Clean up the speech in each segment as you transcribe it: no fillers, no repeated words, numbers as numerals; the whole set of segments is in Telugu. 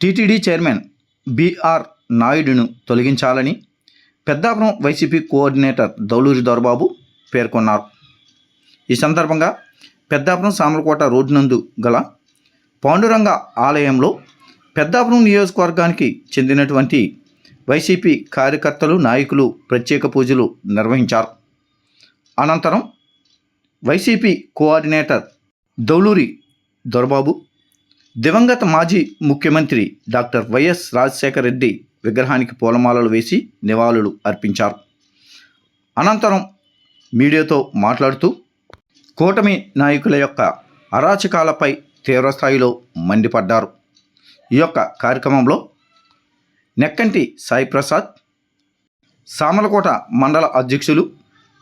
టీటీడీ చైర్మన్ బిఆర్ నాయుడును తొలగించాలని పెద్దాపురం వైసీపీ కోఆర్డినేటర్ దౌలూరి దొరబాబు పేర్కొన్నారు. ఈ సందర్భంగా పెద్దాపురం సామర్లకోట రోడ్డు నందు గల పాండురంగ ఆలయంలో పెద్దాపురం నియోజకవర్గానికి చెందినటువంటి వైసీపీ కార్యకర్తలు, నాయకులు ప్రత్యేక పూజలు నిర్వహించారు. అనంతరం వైసీపీ కోఆర్డినేటర్ దౌలూరి దొరబాబు దివంగత మాజీ ముఖ్యమంత్రి డాక్టర్ వైఎస్ రాజశేఖర రెడ్డి విగ్రహానికి పూలమాలలు వేసి నివాళులు అర్పించారు. అనంతరం మీడియాతో మాట్లాడుతూ కూటమి నాయకుల యొక్క అరాచకాలపై తీవ్రస్థాయిలో మండిపడ్డారు. ఈ యొక్క కార్యక్రమంలో నెక్కంటి సాయి ప్రసాద్, సామర్లకోట మండల అధ్యక్షులు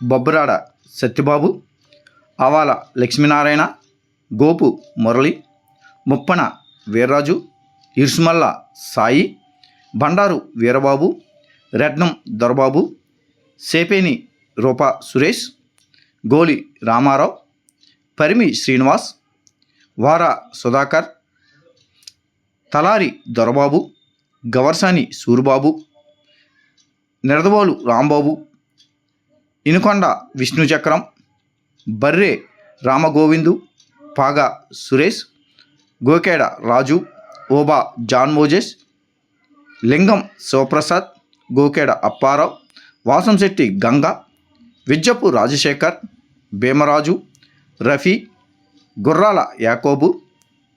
బొబ్బరాడ సత్యబాబు, ఆవాల లక్ష్మీనారాయణ, గోపు మురళి, ముప్పన వీర్రాజు, ఇర్సుమల్ల సాయి, బండారు వీరబాబు, రెడ్నం దొరబాబు, సేపేని రూపా సురేష్, గోలి రామారావు, పరిమి శ్రీనివాస్, వార సుధాకర్, తలారి దొరబాబు, గవర్సాని సూరిబాబు, నిరదవోలు రాంబాబు, ఇనుకొండ విష్ణుచక్రం, బర్రే రామగోవిందు, పాగా సురేష్, గోకేడ రాజు, ఓబా జాన్ మోజెస్, లింగం శివప్రసాద్, గోకేడ అప్పారావు, వాసంశెట్టి గంగ, విజ్జపు రాజశేఖర్, భీమరాజు, రఫీ, గుర్రాల యాకోబు,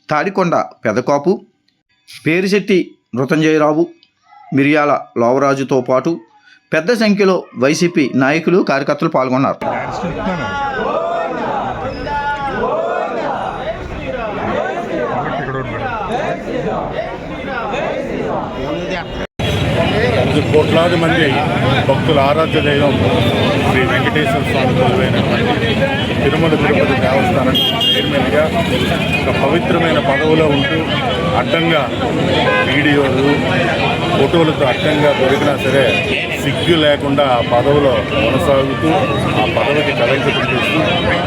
తాడికొండ పెదకాపు, పేరిశెట్టి మృతంజయరావు, మిరియాల లోవరాజుతో పాటు పెద్ద సంఖ్యలో వైసీపీ నాయకులు, కార్యకర్తలు పాల్గొన్నారు. కోట్లాది మంది భక్తుల ఆరాధ్య దైవం శ్రీ వెంకటేశ్వర స్వామి కొలువైనటువంటి తిరుమల తిరుపతి దేవస్థానం చైర్మన్గా ఒక పవిత్రమైన పదవిలో ఉంటూ అడ్డంగా వీడియోలు, ఫోటోలతో అడ్డంగా దొరికినా సరే సిగ్గు లేకుండా ఆ పదవిలో కొనసాగుతూ ఆ పదవికి కలంకితం చేస్తూ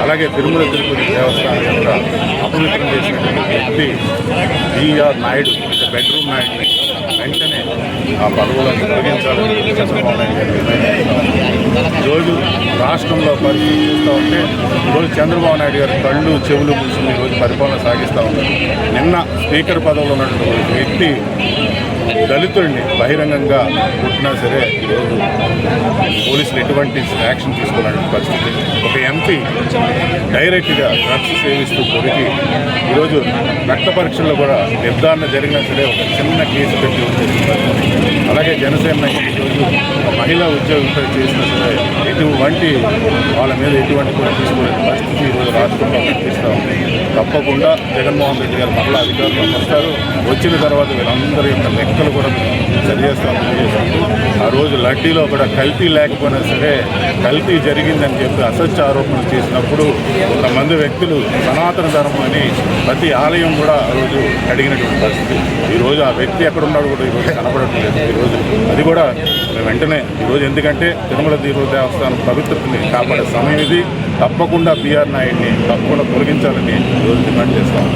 అలాగే తిరుమల తిరుపతి దేవస్థానం యొక్క అభివృద్ధి చేసినటువంటి వ్యక్తి బిఆర్ నాయుడు, బెడ్రూమ్ నాయుడిని వెంటనే ఆ పదవులను తొలగించాలని చంద్రబాబు నాయుడు గారు నిర్ణయించారు. ఈరోజు రాష్ట్రంలో పరిస్థితి చూస్తూ ఉంటే ఈరోజు చంద్రబాబు నాయుడు గారు కళ్ళు చెవులు మూసుకుని ఈరోజు పరిపాలన సాగిస్తూ ఉన్నారు. నిన్న స్పీకర్ పదవిలో ఉన్నటువంటి వ్యక్తి దళితుడిని బహిరంగంగా పుట్టినా సరే ఈరోజు పోలీసులు ఎటువంటి యాక్షన్ తీసుకోవాలనే పరిస్థితి. ఒక ఎంపీ డైరెక్ట్గా డ్రగ్స్ సేవిస్తూ కొరికి ఈరోజు రక్త పరీక్షల్లో కూడా నిర్ధారణ జరిగినా సరే ఒక చిన్న కేసు పెట్టి ఉంటుంది. అలాగే జనసేన ఈరోజు మహిళా ఉద్యోగులపై చేసినా సరే ఎటువంటి వాళ్ళ మీద ఎటువంటి కూడా తీసుకోలేని పరిస్థితి ఈరోజు రాష్ట్రంలో కనిపిస్తూ ఉంది. తప్పకుండా జగన్మోహన్ రెడ్డి గారు మరలా అధికారంలోకి వస్తారు. వచ్చిన తర్వాత వీళ్ళందరి యొక్క లెక్కలు కూడా సరిచేస్తామని చేశాము. ఆ రోజు లడ్డీలో కూడా కల్తీ లేకపోయినా సరే కల్తీ జరిగిందని చెప్పి అసత్య ఆరోపణలు చేసినప్పుడు కొంతమంది వ్యక్తులు సనాతన ధర్మం అని ప్రతి ఆలయం కూడా ఆ రోజు అడిగినటువంటి పరిస్థితి. ఈరోజు ఆ వ్యక్తి ఎక్కడున్నాడు కూడా ఈరోజు కనపడట్లేదు. ఈరోజు అది కూడా వెంటనే ఈరోజు ఎందుకంటే తిరుమల తిరుపతి దేవస్థానం పవిత్రతని కాపాడే సమయం ఇది. తప్పకుండా బిఆర్ నాయుడిని తప్పకుండా తొలగించాలని ఈరోజు డిమాండ్ చేస్తాము.